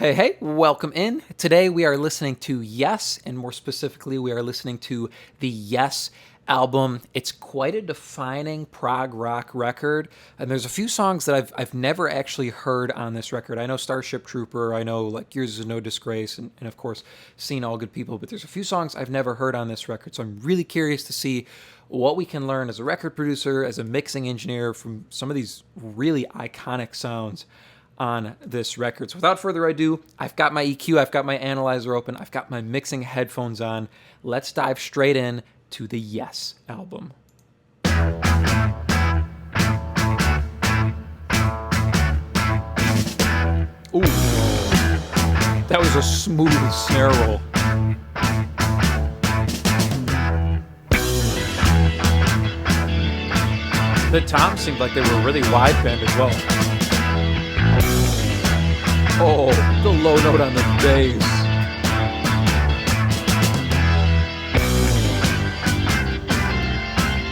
Hey, hey, welcome in. Today we are listening to Yes, and more specifically, we are listening to the Yes album. It's quite a defining prog rock record, and there's a few songs that I've never actually heard on this record. I know Starship Trooper, I know like Is No Disgrace, and of course, Seen All Good People, but there's a few songs I've never heard on this record, so I'm really curious to see what we can learn as a record producer, as a mixing engineer from some of these really iconic sounds on this record. So without further ado, I've got my EQ, I've got my analyzer open, I've got my mixing headphones on. Let's dive straight in to the Yes album. Ooh, that was a smooth snare roll. The toms seemed like they were really wideband as well. Oh, the low note on the bass.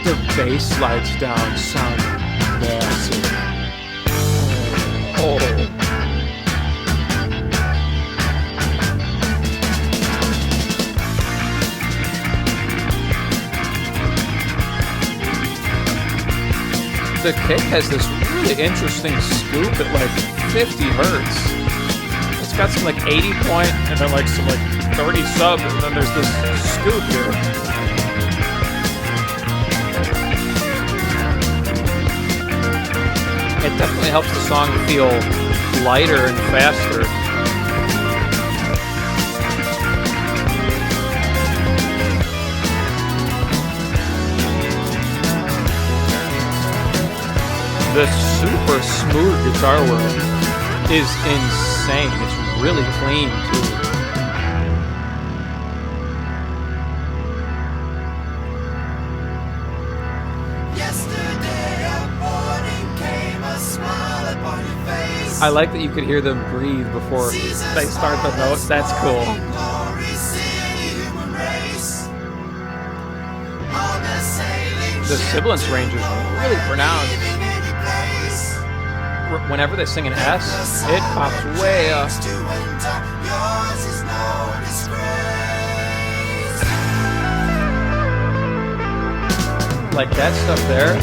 The bass slides down, sound massive. Oh. The kick has this really interesting scoop at like 50 hertz. It's got some like 80 point and then like some like 30 sub, and then there's this scoop here. It definitely helps the song feel lighter and faster. The super smooth guitar work is insane. It's really clean too. Yesterday a morning came, a smile upon your face. I like that you could hear them breathe before they start the notes. That's cool. The sibilance range is really pronounced. Whenever they sing an S, it pops way up. Like that stuff there,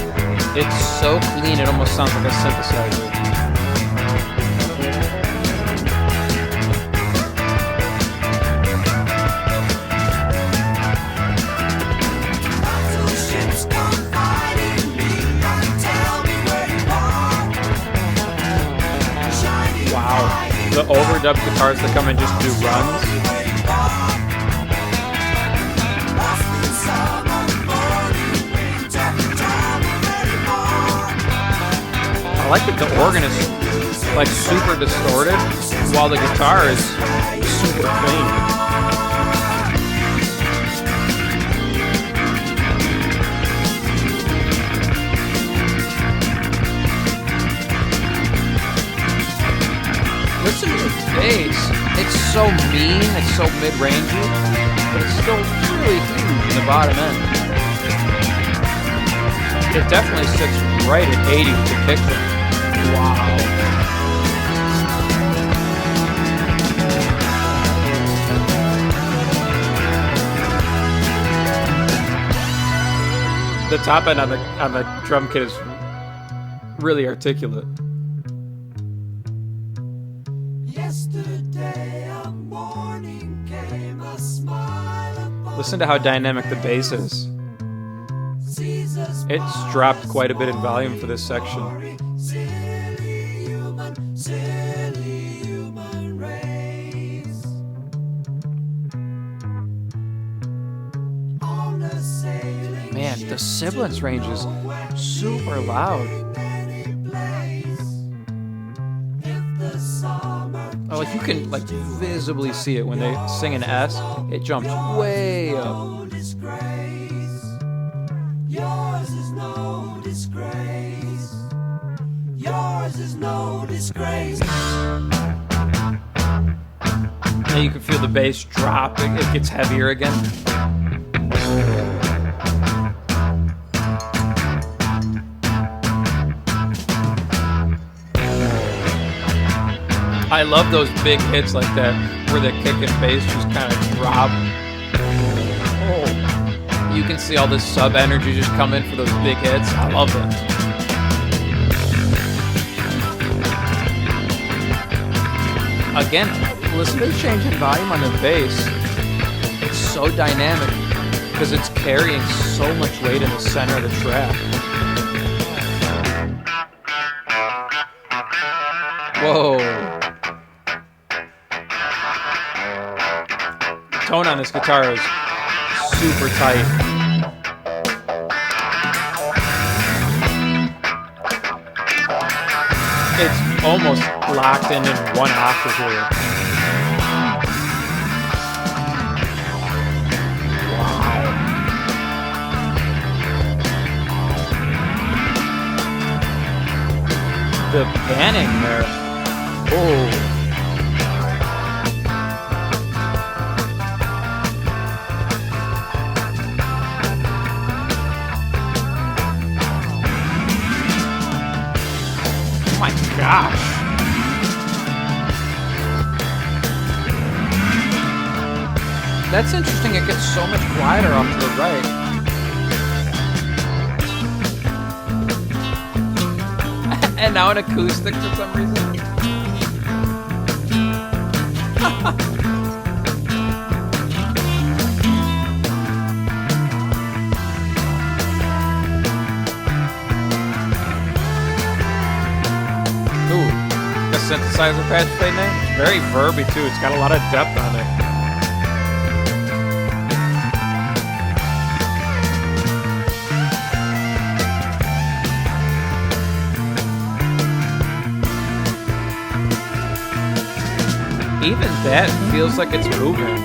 it's so clean it almost sounds like a synthesizer. The overdub guitars that come in just do runs. I like that the organ is like super distorted while the guitar is super clean. Listen to the bass. It's so mean, it's so mid-rangey, but it's still really huge in the bottom end. It definitely sits right at 80 with the kick drum. Wow. The top end on the drum kit is really articulate. Listen to how dynamic the bass is. It's dropped quite a bit in volume for this section. Man, the sibilance range is super loud. Oh, like you can like visibly see it when they sing an S. It jumps way up. Yours is no disgrace. Yours is no disgrace. Now you can feel the bass drop. It gets heavier again. I love those big hits like that, where the kick and bass just kind of drop. Oh. You can see all this sub energy just come in for those big hits. I love them. Again, listen to the change in volume on the bass. It's so dynamic because it's carrying so much weight in the center of the track. Whoa. The tone on this guitar is super tight. It's almost locked in one octave here. Wow. The panning there. Oh. Oh my gosh. That's interesting. It gets so much quieter off to the right. And now an acoustic for some reason. Ooh, the synthesizer patch played name. It's very verby too. It's got a lot of depth on it. Even that feels like it's moving.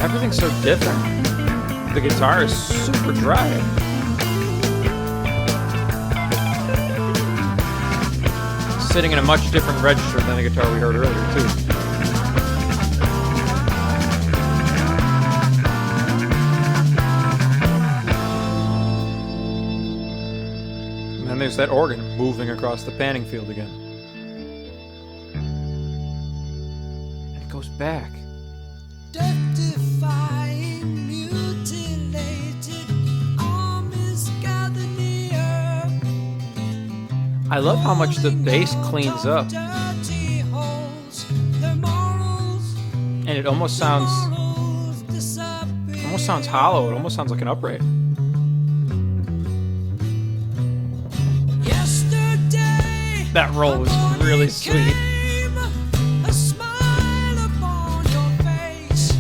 Everything's so different. The guitar is super dry. Sitting in a much different register than the guitar we heard earlier, too. And then there's that organ moving across the panning field again. And it goes back. Death-defying, mutilated armies gather near. I love how much the bass cleans up. Dirty holes, their morals, And it almost sounds hollow. It almost sounds like an upright. Yesterday, That roll was really sweet. came a smile upon your face.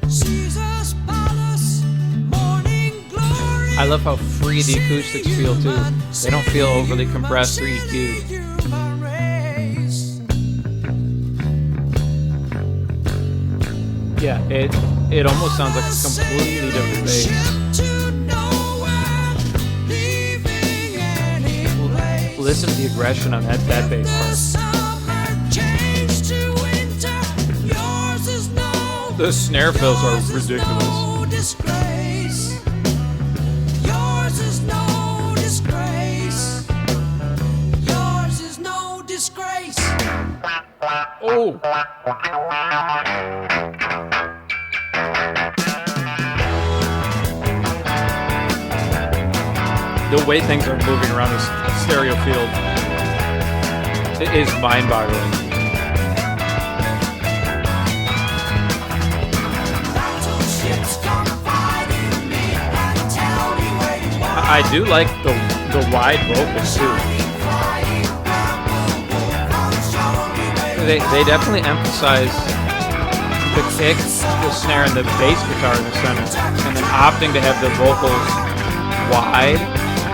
Caesar's palace, morning glory. I love how free the acoustics feel too. They don't feel overly compressed or EQ'd. Human race. Yeah, it almost sounds like a completely different bass. Ship to nowhere, leaving any place. Listen to the aggression on that bass part. Summer change to winter. Yours is no The snare fills are ridiculous. no disgrace. Yours is no disgrace. Yours is no disgrace. Oh! The way things are moving around this stereo field is mind-boggling. Battleships confide in me and tell me where you are. I do like the wide vocals too. They definitely emphasize the kick, the snare, and the bass guitar in the center, and then opting to have the vocals wide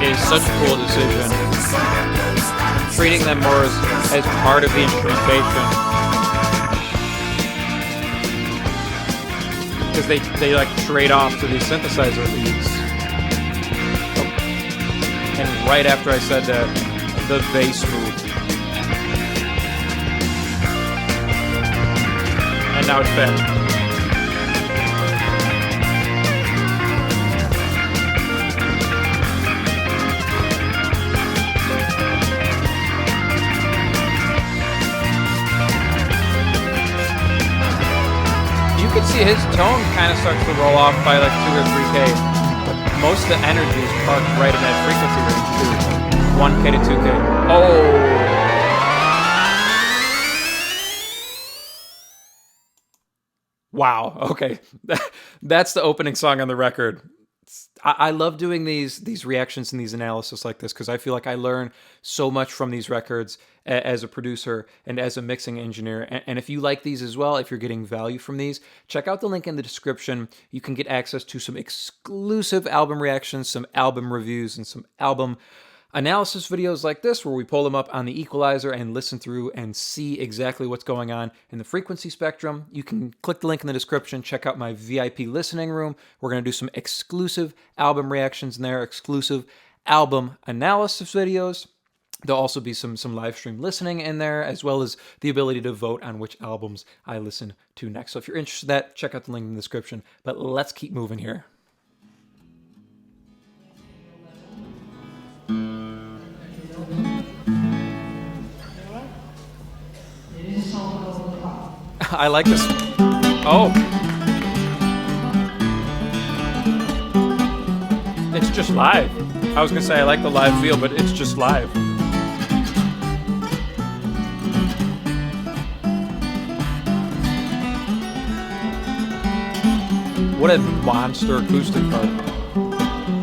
is such a cool decision. Treating them more as part of the instrumentation, because they like trade off to the synthesizer leads. Oh. And right after I said that, the bass moved. And now it's back. his tone kind of starts to roll off by like 2 or 3K. But most of the energy is parked right in that frequency range too. 1K to 2K. Oh! Wow. Okay. That's the opening song on the record. I love doing these reactions and these analysis like this because I feel like I learn so much from these records as a producer and as a mixing engineer. And if you like these as well, if you're getting value from these, check out the link in the description. You can get access to some exclusive album reactions, some album reviews, and some album analysis videos like this where we pull them up on the equalizer and listen through and see exactly what's going on in the frequency spectrum. You can click the link in the description, check out my VIP listening room. We're going to do some exclusive album reactions in there, exclusive album analysis videos. There'll also be some live stream listening in there, as well as the ability to vote on which albums I listen to next. So if you're interested in that, check out the link in the description. But let's keep moving here. I like this. Oh. It's just live. I was going to say I like the live feel, but it's just live. What a monster acoustic part.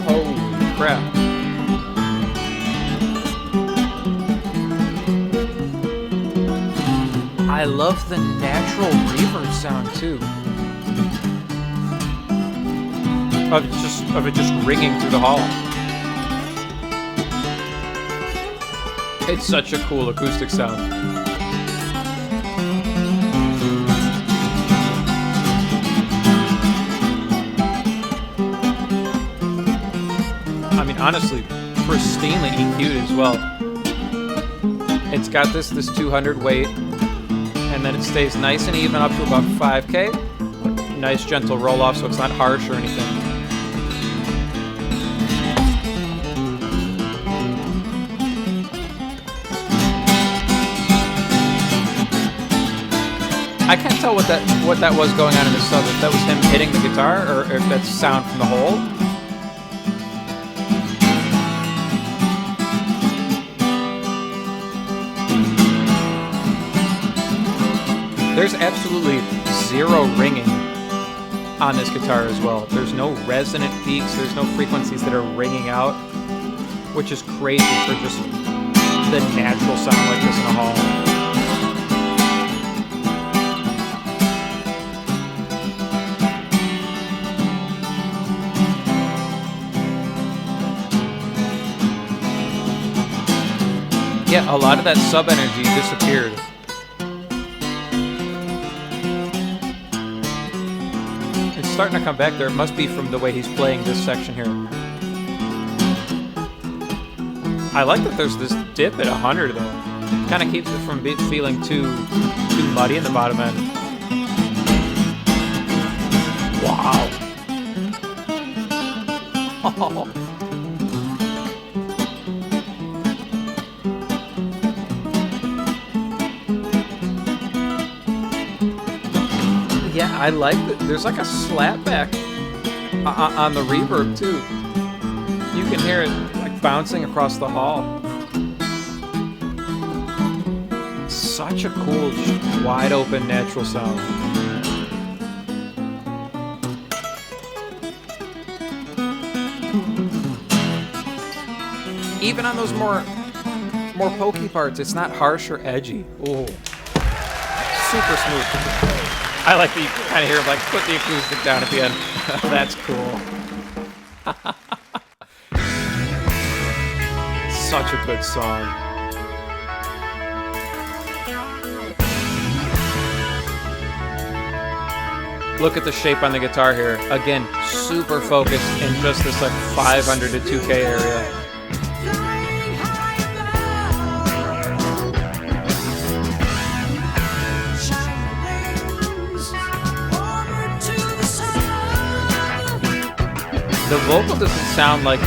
Holy crap. I love the natural reverb sound too. Of it just ringing through the hall. It's such a cool acoustic sound. I mean, honestly, pristinely EQ'd as well. It's got this 200 weight. And then it stays nice and even up to about 5K. Nice gentle roll off so it's not harsh or anything. I can't tell what that was going on in the sub, if that was him hitting the guitar or if that's sound from the hole. There's absolutely zero ringing on this guitar as well. There's no resonant peaks. There's no frequencies that are ringing out, which is crazy for just the natural sound like this in a hall. Yeah, a lot of that sub energy disappeared. Starting to come back there. It must be from the way he's playing this section here. I like that there's this dip at 100 though. Kind of keeps it from feeling too muddy in the bottom end. Wow. Oh. Yeah, I like that. There's like a slapback on the reverb too. You can hear it like bouncing across the hall. Such a cool, wide open, natural sound. Even on those more pokey parts, it's not harsh or edgy. Ooh, super smooth. I like that you kind of hear him like put the acoustic down at the end. That's cool. Such a good song. Look at the shape on the guitar here. Again, super focused in just this like 500 to 2K area. The vocal doesn't sound like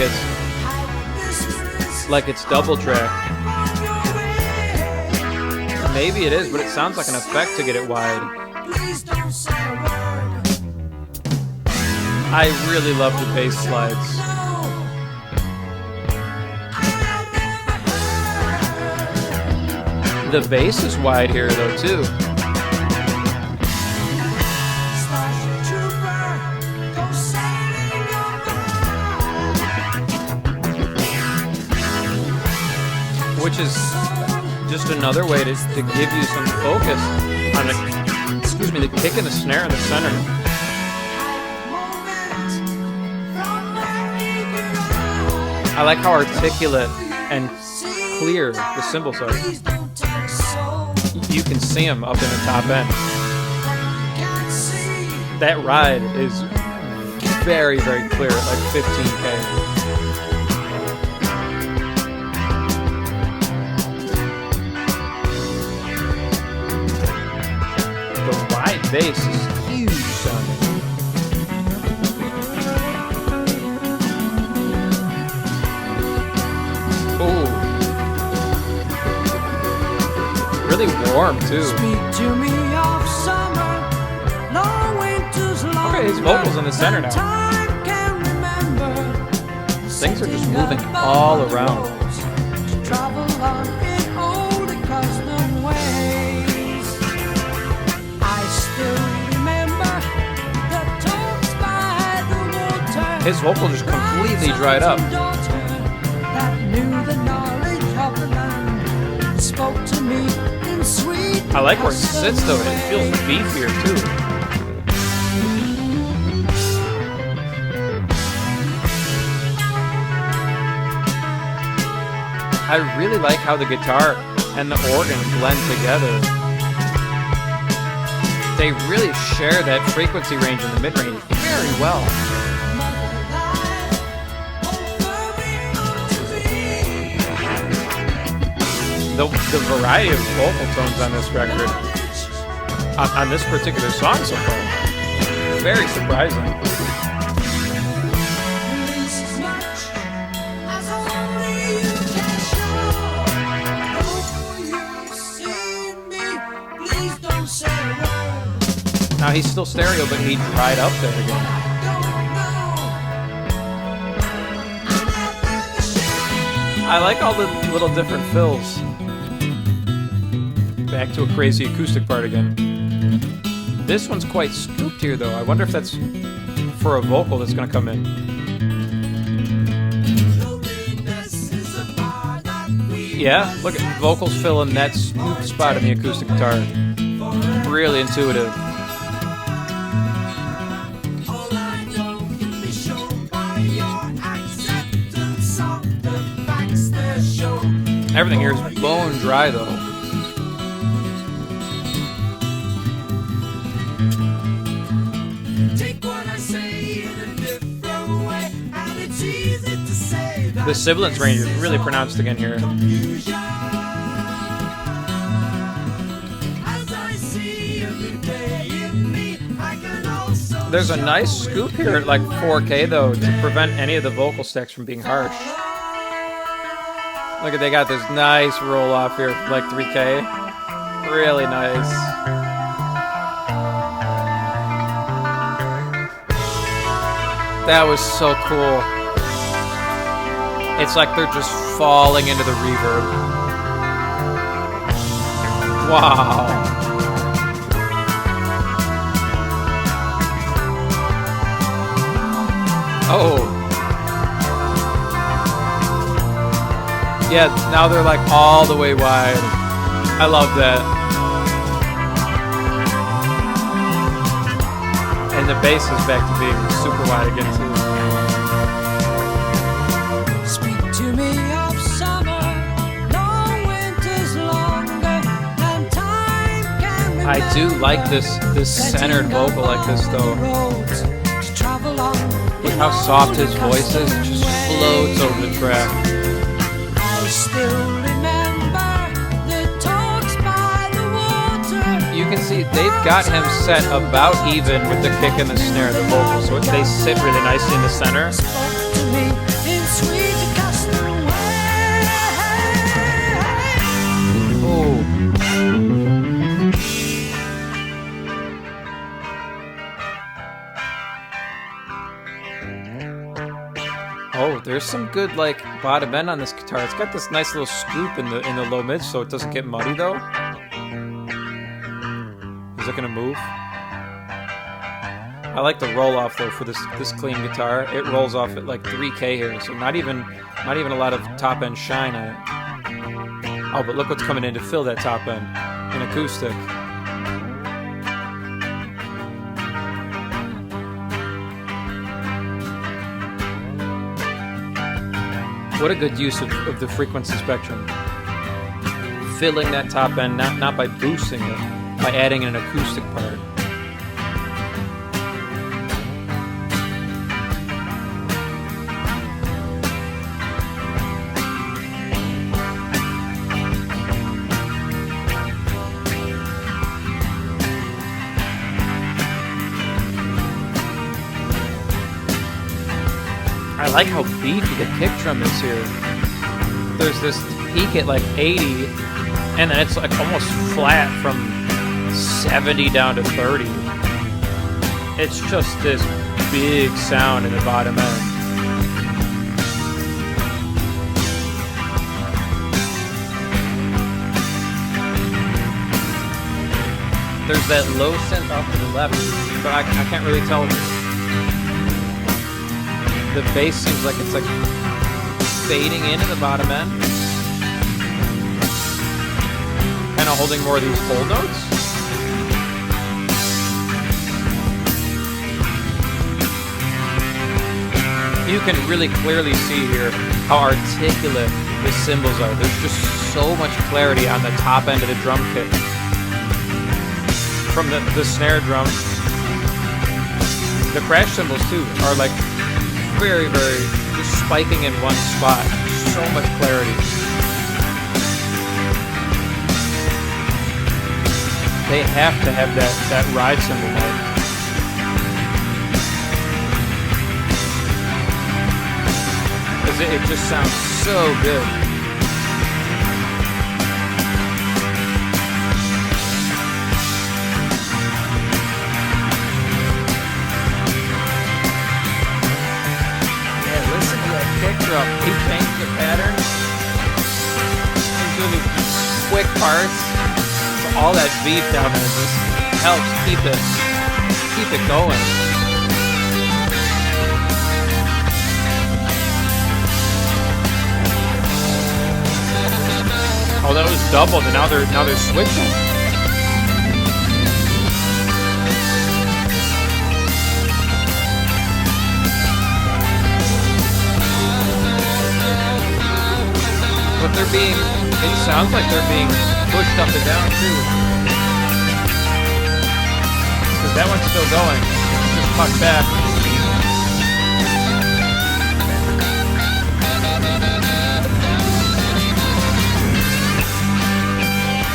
it's double track. Maybe it is, but it sounds like an effect to get it wide. I really love the bass slides. The bass is wide here though too. Starship Trooper, go sailing on. Which is just another way to give you some focus on the kick and the snare in the center. I like how articulate and clear the cymbals are. You can see them up in the top end. That ride is very, very clear at like 15K. The wide bass is huge sounding. Really warm too. Speak to me of summer, long winters long. Okay, his vocals in the center now. Time can remember. Things are just moving all around. To travel on in old accustomed ways. I still remember the talks by the water. His vocal just completely dried up. That knew the knowledge of the land. Spoke to me in sweet. I like where it sits though. It feels beefier too. I really like how the guitar and the organ blend together. They really share that frequency range in the mid-range very well. The variety of vocal tones on this record, on this particular song so far, very surprising. Now he's still stereo, but he dried up there again. I like all the little different fills. Back to a crazy acoustic part again. This one's quite scooped here though. I wonder if that's for a vocal that's gonna come in. Yeah, look at vocals filling that scoop spot in the acoustic guitar. Really intuitive. Everything here is bone dry though. The sibilance range is really pronounced again here. There's a nice scoop here at like 4K though to prevent any of the vocal stacks from being harsh. Look at, they got this nice roll off here, like 3K. Really nice. That was so cool. It's like they're just falling into the reverb. Wow. Oh. Yeah, now they're like all the way wide. I love that. And the bass is back to being super wide again too. Speak to me of summer, long winters longer than time can remember. I do like this centered vocal like this though. Look how soft his voice is. It just floats over the track. Still remember the talks by the water. You can see they've got him set about even with the kick and the snare, the vocals, so they sit really nicely in the center. Spoke to me in sweet accustomed way. Oh. there's some good like bottom end on this guitar. It's got this nice little scoop in the low mid, so it doesn't get muddy though. Is it gonna move? I like the roll off though for this clean guitar. It rolls off at like 3K here, so not even a lot of top end shine on it. Oh, but look what's coming in to fill that top end. An acoustic. What a good use of the frequency spectrum. Filling that top end, not by boosting it, by adding an acoustic part. I like how beefy the kick drum is here. There's this peak at like 80, and then it's like almost flat from 70 down to 30. It's just this big sound in the bottom end. There's that low synth off to the left, but I can't really tell. The bass seems like it's like fading in at the bottom end. Kind of holding more of these whole notes. You can really clearly see here how articulate the cymbals are. There's just so much clarity on the top end of the drum kit. From the snare drum. The crash cymbals too are like very, very just spiking in one spot. So much clarity. They have to have that ride cymbal mark. Because it just sounds so good. Kick drum. He changed the pattern. He's doing these quick parts. So all that beat down there just helps keep it going. Oh, that was doubled, and now they're switching. But it sounds like they're being pushed up and down too. Because that one's still going. It's just pucked back.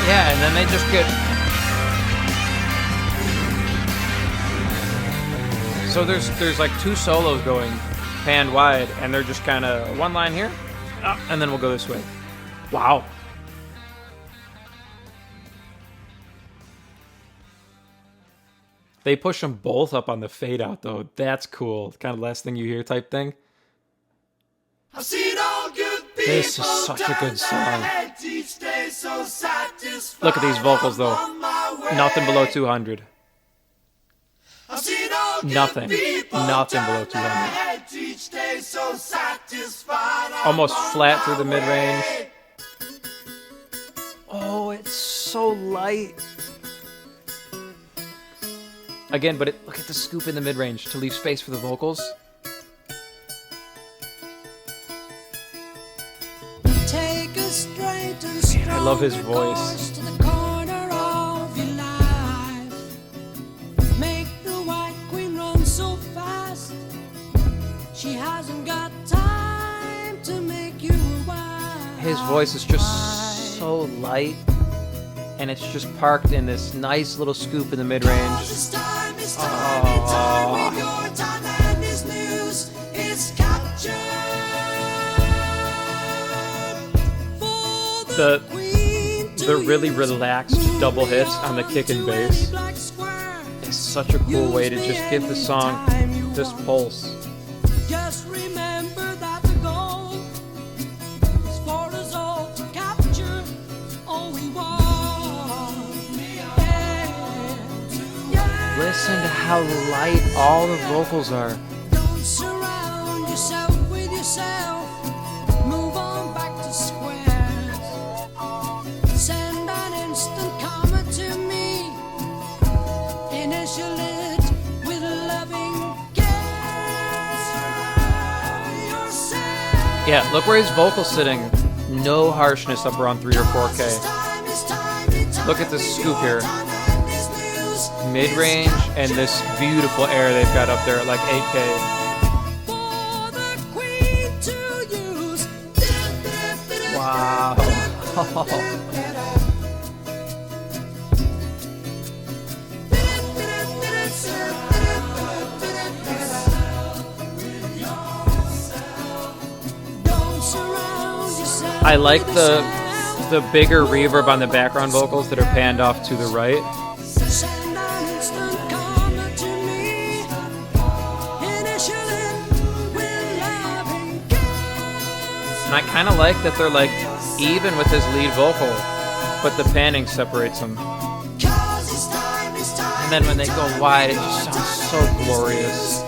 Yeah, and then they just get... So there's like two solos going panned wide, and they're just kind of one line here, and then we'll go this way. Wow. They push them both up on the fade out though. That's cool. Kind of last thing you hear type thing. I've seen all good people. This is such a good song. Look at these vocals though. Nothing below 200. Nothing below 200. Almost flat through the mid-range. Oh, it's so light. Again, but look at the scoop in the mid-range to leave space for the vocals. Take a straight and I love his voice. to the corner of your life. Make the White Queen run so fast. She hasn't got time to make you a wife. His voice is just so light, and it's just parked in this nice little scoop in the mid-range. This time when your talent is loose, it's captured. For The Queen to the really use, relaxed double hits on the kick and bass black square. is such a cool way to just give the song this pulse. Just remember that the goal Listen to how light all the vocals are. Don't surround yourself with yourself. Move on back to squares. Send an instant comment to me. Initial it with loving care. Yourself. Yeah, look where his vocal's sitting. No harshness up around 3 or 4K. Look at this scoop here. Mid-range and this beautiful air they've got up there at like 8K. Wow. I like the bigger reverb on the background vocals that are panned off to the right. And I kind of like that they're like even with his lead vocal, but the panning separates them. And then when they go wide, it just sounds so glorious.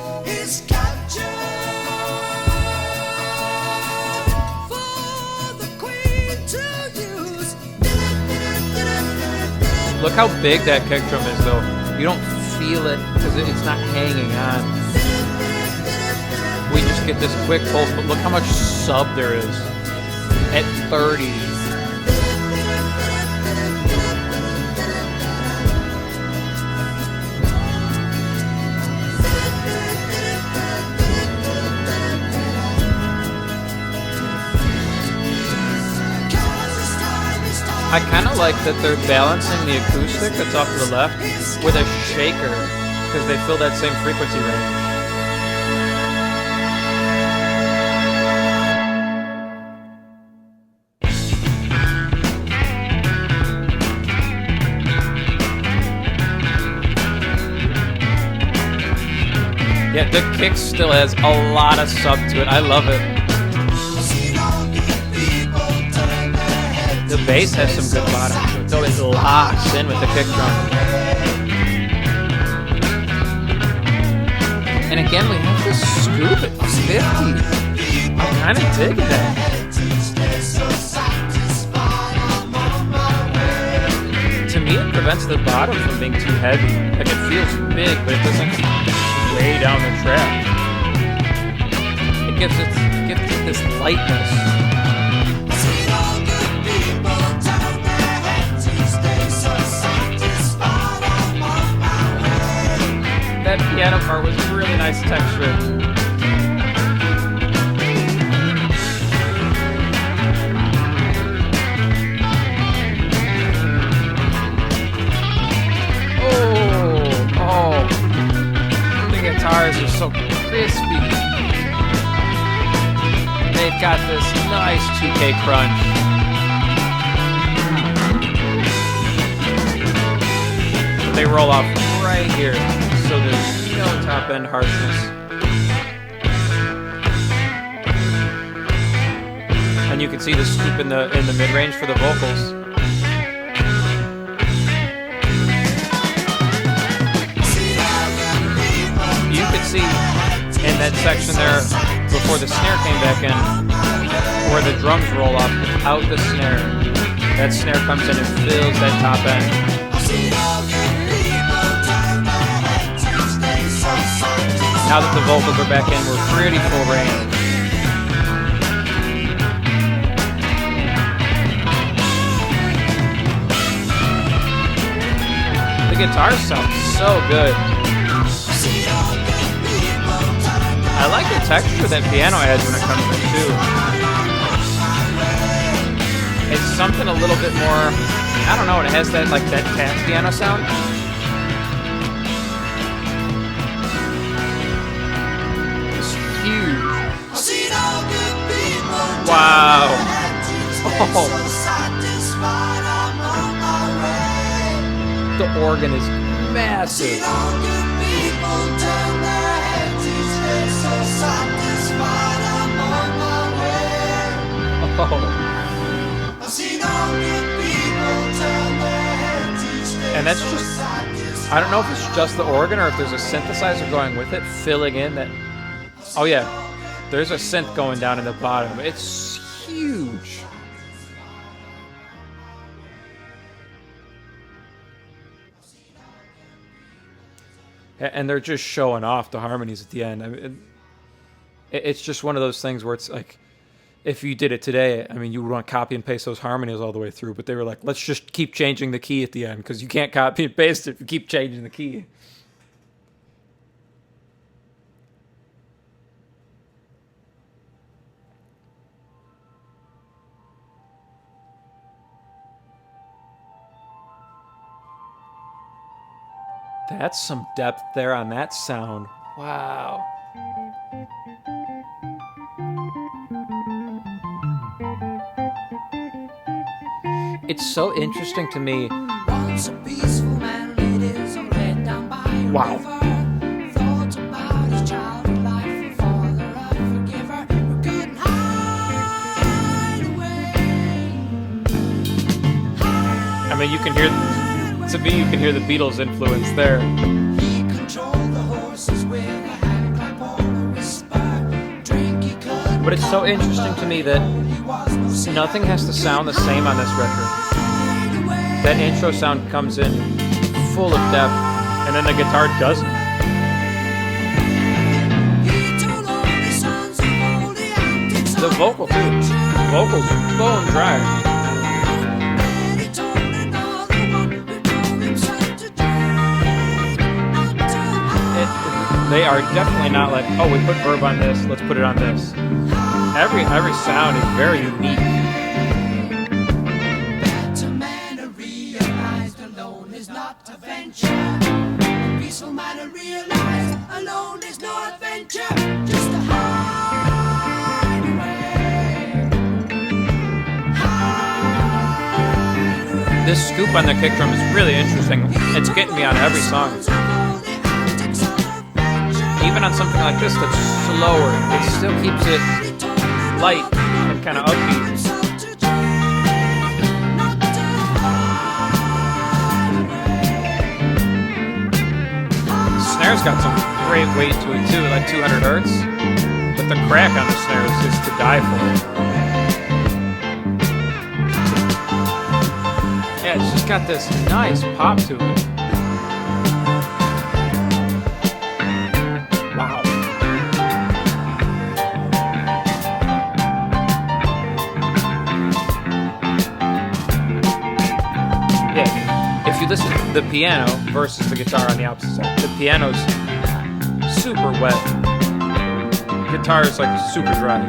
Look how big that kick drum is, though. You don't feel it because it's not hanging on. We just get this quick pulse, but look how much sub there is at 30. I kind of like that they're balancing the acoustic that's off to the left with a shaker because they fill that same frequency range. Yeah, the kick still has a lot of sub to it. I love it. The bass has some good bottom to it, so it locks in with the kick drum. And again, we have this scoop at 50. I'm kind of digging that. To me, it prevents the bottom from being too heavy. Like, it feels big, but it doesn't way down the track. It gives it this lightness. That piano part was really nice texture. Oh, the guitars are so crispy. They've got this nice 2K crunch. They roll off right here. So there's no top end harshness. And you can see the scoop in the mid range for the vocals. You could see in that section there before the snare came back in where the drums roll off without the snare. That snare comes in and fills that top end. Now that the vocals are back in, we're pretty full range. The guitars sound so good. I like the texture that piano adds when it comes in too. It's something a little bit more, I don't know, it has that like that tap piano sound. Wow. Oh. The organ is massive. Oh. And that's just, I don't know if it's just the organ or if there's a synthesizer going with it, filling in that. Oh yeah, there's a synth going down in the bottom. It's huge. And they're just showing off the harmonies at the end. I mean, it's just one of those things where it's like, if you did it today, I mean, you would want to copy and paste those harmonies all the way through, but they were like, let's just keep changing the key at the end, because you can't copy and paste it if you keep changing the key. That's some depth there on that sound. Wow. It's so interesting to me. Once a peaceful man laid his own head down by a Wow. river. Thoughts about his childhood life, a father, a forgiver, who couldn't hide away. I mean, you can hear, to me, you can hear the Beatles' influence there. He controlled the horses with a hand clap or a whisper. Drink he could. But it's so interesting to me that nothing has to sound the same on this record. That intro sound comes in full of depth, and then the guitar doesn't. The vocal too. Vocals bone dry. They are definitely not like, oh, we put verb on this, let's put it on this. Every sound is very unique. To man who realized alone is not a venture. Peaceful man who realized alone is no adventure. Just a hideaway. This scoop on the kick drum is really interesting. It's getting me on every song. Even on something like this that's slower, it still keeps it light and kind of upbeat. Snare's got some great weight to it too, like 200 hertz. But the crack on the snare is just to die for. Yeah, it's just got this nice pop to it. Wow. Yeah, if you listen to the piano versus the guitar on the opposite side, the piano's super wet. Guitar is like super dry.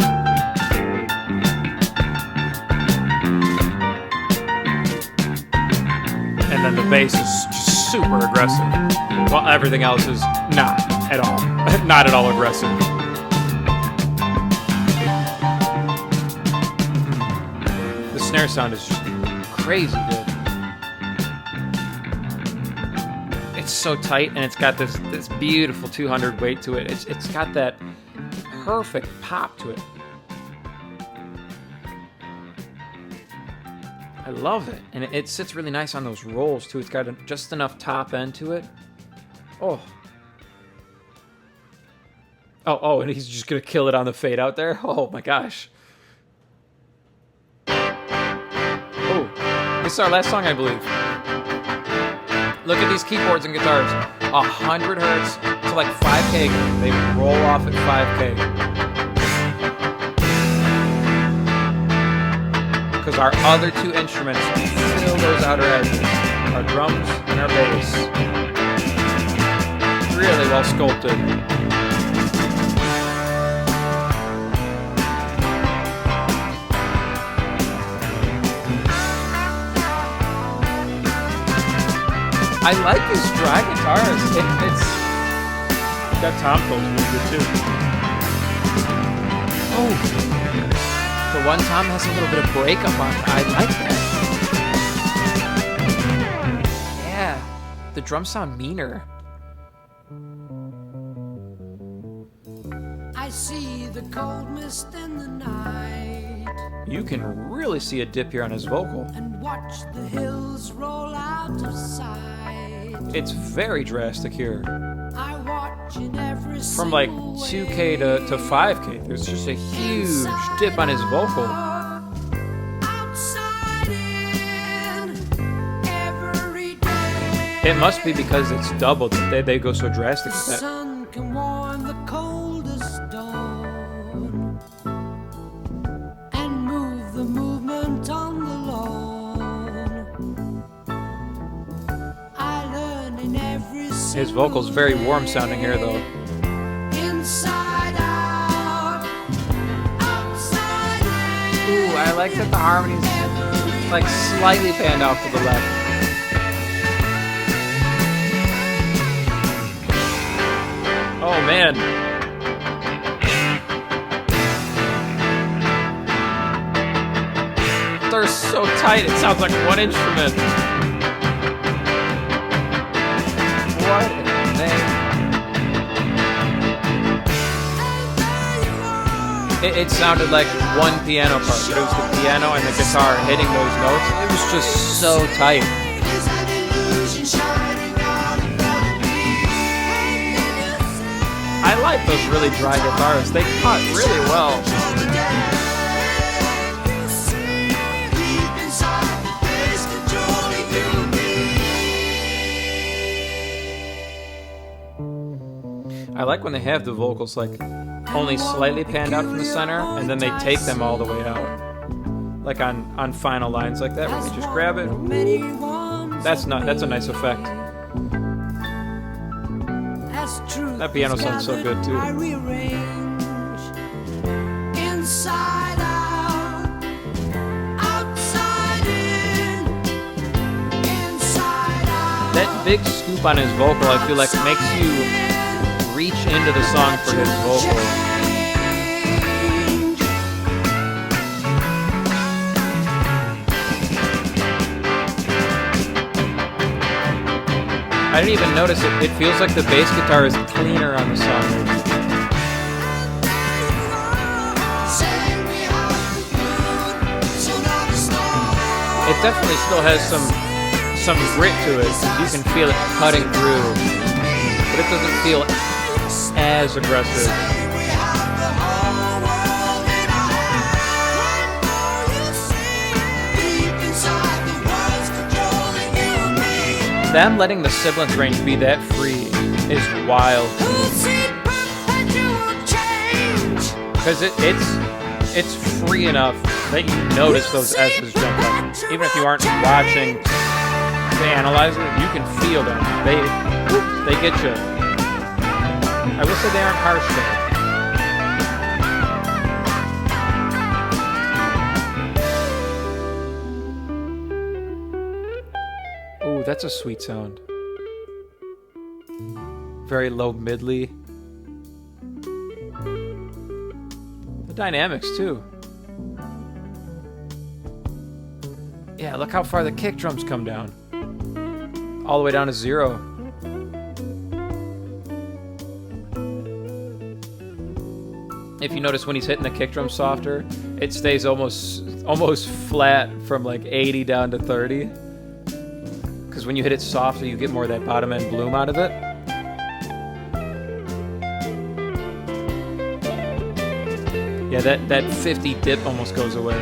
And then the bass is just super aggressive. While everything else is not at all. Not at all aggressive. The snare sound is just crazy good. It's so tight, and it's got this beautiful 200 weight to it. It's got that perfect pop to it. I love it, and it sits really nice on those rolls too. It's got just enough top end to it. Oh, and he's just gonna kill it on the fade out there. Oh my gosh. Oh, this is our last song, I believe. Look at these keyboards and guitars. 100 hertz to like 5K. They roll off at 5K. Because our other two instruments fill those outer edges. Our drums and our bass. Really well sculpted. I like his dry guitars. It's got tom tones really good too. Oh, the one tom has a little bit of breakup on it. I like that. Yeah, the drums sound meaner. I see the cold mist in the night You can really see a dip here on his vocal. and watch the hills roll out of sight. it's very drastic here. I watch in every From like single 2K to 5K, there's just a huge dip on his vocal. outside in every day. It must be because it's doubled that they go so drastic with that. Sun can warm the coldest stone and move the movement on the lawn. I learn in every His vocal's very warm sounding here though. inside out, outside in. Ooh, I like that the harmonies like slightly panned out to the left. Oh man. They're so tight, it sounds like one instrument. What in the name? It sounded like one piano part, but it was the piano and the guitar hitting those notes. It was just so tight. I like those really dry guitars. They cut really well. I like when they have the vocals like only slightly panned out from the center, and then they take them all the way out. Like on final lines like that, where they just grab it. That's a nice effect. That piano sounds so good too. I rearrange inside out, outside in, inside out. That big scoop on his vocal, I feel like makes you reach into the song for his vocal. I didn't even notice it. It feels like the bass guitar is cleaner on the song. It definitely still has some grit to it. You can feel it cutting through, but it doesn't feel as aggressive. Them letting the sibilance range be that free is wild. Because it's free enough that you notice those S's jump up. Even if you aren't watching to analyze it, you can feel them. They get you. I will say they aren't harsh though. Ooh, that's a sweet sound. Very low midly. The dynamics too. Yeah, look how far the kick drums come down. All the way down to 0. If you notice when he's hitting the kick drum softer, it stays almost flat from like 80 down to 30. Because when you hit it softer, you get more of that bottom end bloom out of it. Yeah, that 50 dip almost goes away.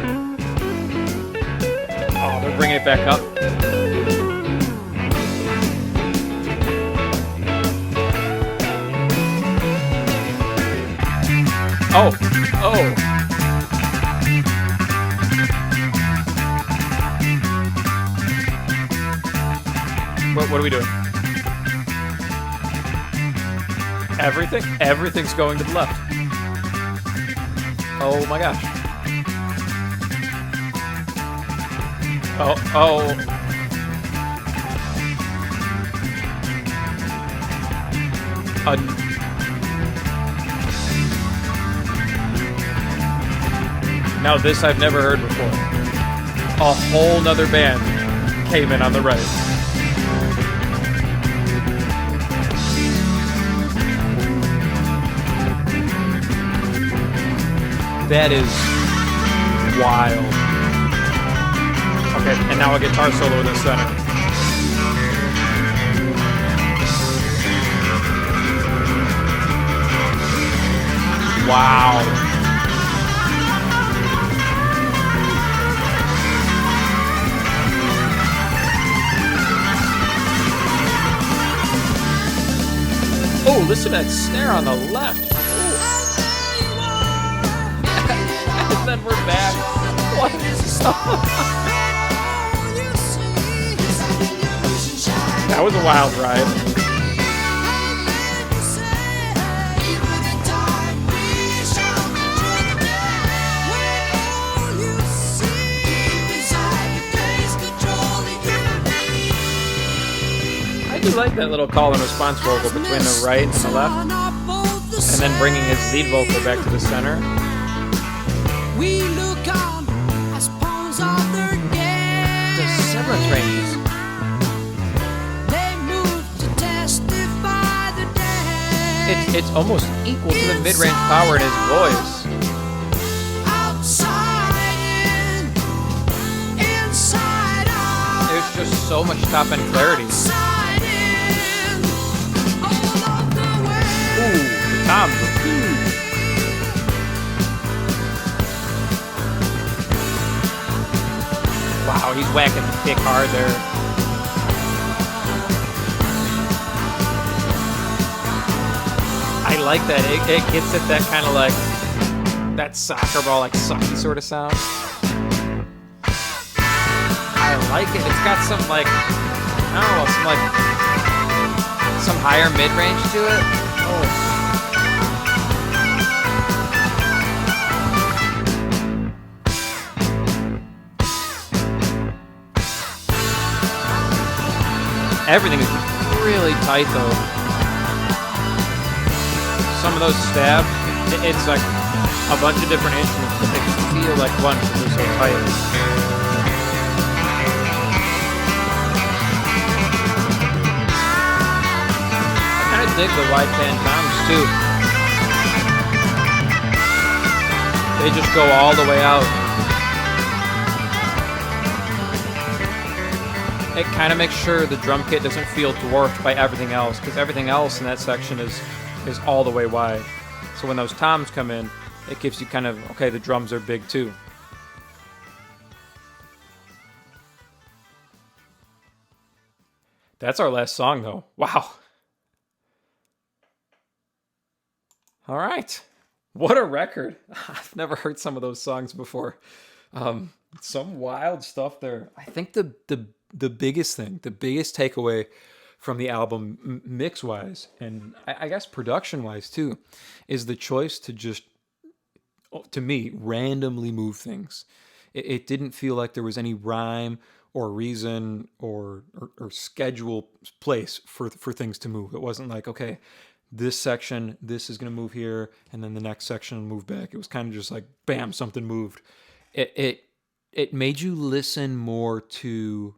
Oh, they're bringing it back up. Oh. What are we doing? Everything's going to the left. Oh my gosh. Oh. Now this I've never heard before. A whole nother band came in on the right. That is wild. Okay, and now a guitar solo in the center. Wow. Oh, listen to that snare on the left. And then we're back. What? That was a wild ride. I do like that little call and response vocal between the right and the left, and then bringing his lead vocal back to the center. We look on as pawns of their game. The seventh ranges. They move to testify the day. It's almost equal to the mid-range power in his voice. Outside in, inside out. There's just so much top-end clarity. Outside in, all of the way. Ooh, the toms are huge. Wow, he's whacking the kick hard there. I like that. It gets at that kind of like that soccer ball, like sucky sort of sound. I like it. It's got some like, I don't know, some higher mid range to it. Oh. Everything is really tight though. Some of those stabs, it's like a bunch of different instruments, but they feel like one because they're so tight. I kind of dig the wide pan toms too. They just go all the way out. It kind of makes sure the drum kit doesn't feel dwarfed by everything else, because everything else in that section is all the way wide. So when those toms come in, it gives you kind of, okay, the drums are big too. That's our last song though. Wow. All right. What a record. I've never heard some of those songs before. Some wild stuff there. I think the biggest thing, the biggest takeaway from the album, mix-wise, and I guess production-wise too, is the choice to just, to me, randomly move things. It didn't feel like there was any rhyme or reason or schedule place for things to move. It wasn't like, okay, this section, this is going to move here, and then the next section will move back. It was kind of just like, bam, something moved. It made you listen more to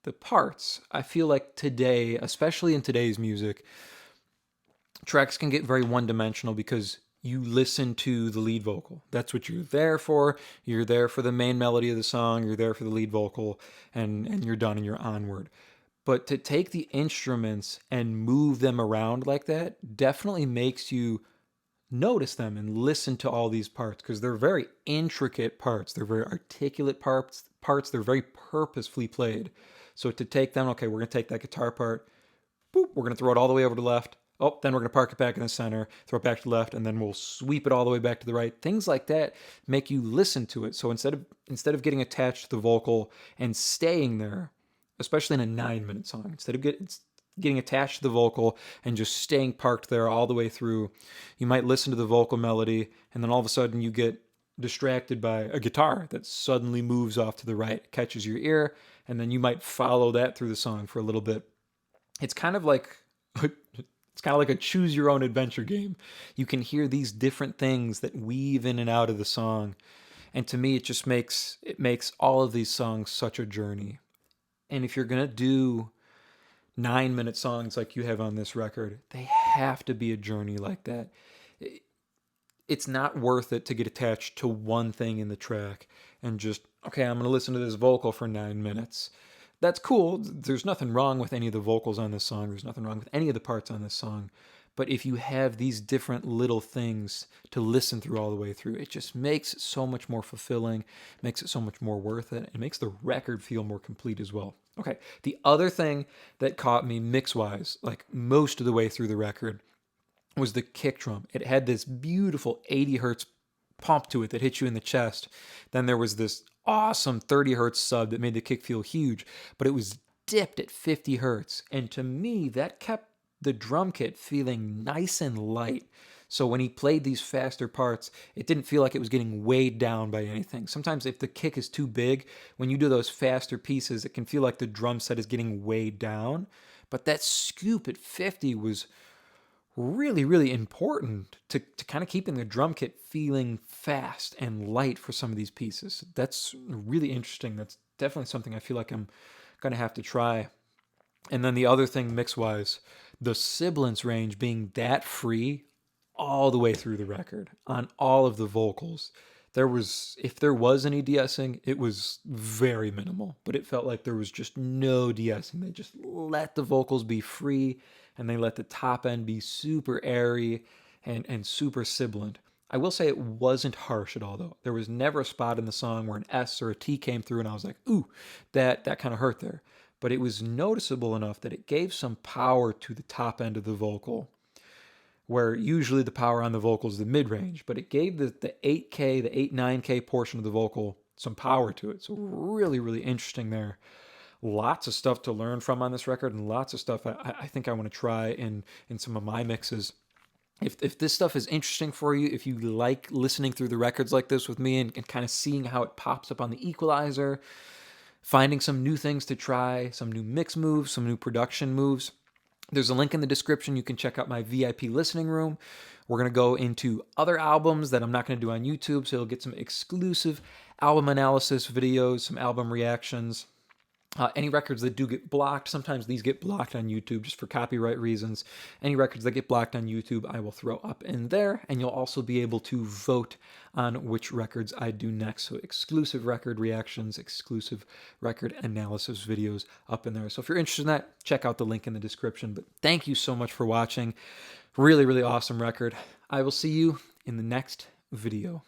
the parts. I feel like today, especially in today's music, tracks can get very one-dimensional because you listen to the lead vocal. That's what you're there for. You're there for the main melody of the song. You're there for the lead vocal, and you're done and you're onward. But to take the instruments and move them around like that definitely makes you notice them and listen to all these parts, because they're very intricate parts. They're very articulate parts. They're very purposefully played. So to take them, okay, we're going to take that guitar part, boop, we're going to throw it all the way over to the left. Oh, then we're going to park it back in the center, throw it back to the left, and then we'll sweep it all the way back to the right. Things like that make you listen to it. So instead of getting attached to the vocal and staying there, especially in a 9-minute song, instead of getting attached to the vocal and just staying parked there all the way through, you might listen to the vocal melody, and then all of a sudden you get distracted by a guitar that suddenly moves off to the right, catches your ear, and then you might follow that through the song for a little bit. It's kind of like a choose your own adventure game. You can hear these different things that weave in and out of the song, and to me it makes all of these songs such a journey. And if you're gonna do 9-minute songs like you have on this record, they have to be a journey like that. It's not worth it to get attached to one thing in the track and just, okay, I'm going to listen to this vocal for 9 minutes. That's cool. There's nothing wrong with any of the vocals on this song. There's nothing wrong with any of the parts on this song. But if you have these different little things to listen through all the way through, it just makes it so much more fulfilling, makes it so much more worth it, and makes the record feel more complete as well. Okay, the other thing that caught me mix-wise, like most of the way through the record, was the kick drum. It had this beautiful 80 hertz pump to it that hit you in the chest. Then there was this awesome 30 hertz sub that made the kick feel huge, but it was dipped at 50 hertz. And to me, that kept the drum kit feeling nice and light. So when he played these faster parts, it didn't feel like it was getting weighed down by anything. Sometimes if the kick is too big, when you do those faster pieces, it can feel like the drum set is getting weighed down. But that scoop at 50 was really, really important to kind of keeping the drum kit feeling fast and light for some of these pieces. That's really interesting. That's definitely something I feel like I'm going to have to try. And then the other thing mix-wise, the sibilance range being that free all the way through the record on all of the vocals. If there was any de-essing, it was very minimal, but it felt like there was just no de-essing. They just let the vocals be free, and they let the top end be super airy and super sibilant. I will say it wasn't harsh at all, though. There was never a spot in the song where an S or a T came through, and I was like, ooh, that kind of hurt there. But it was noticeable enough that it gave some power to the top end of the vocal, where usually the power on the vocal is the mid-range, but it gave the 8K, the 9K portion of the vocal some power to it. So really, really interesting there. Lots of stuff to learn from on this record, and lots of stuff I think I want to try in some of my mixes. If this stuff is interesting for you, if you like listening through the records like this with me and kind of seeing how it pops up on the equalizer, finding some new things to try, some new mix moves, some new production moves, there's a link in the description. You can check out my VIP listening room. We're going to go into other albums that I'm not going to do on YouTube, so you'll get some exclusive album analysis videos, some album reactions. Any records that do get blocked, sometimes these get blocked on YouTube just for copyright reasons. Any records that get blocked on YouTube, I will throw up in there, and you'll also be able to vote on which records I do next. So exclusive record reactions, exclusive record analysis videos up in there. So if you're interested in that, check out the link in the description. But thank you so much for watching. Really, really awesome record. I will see you in the next video.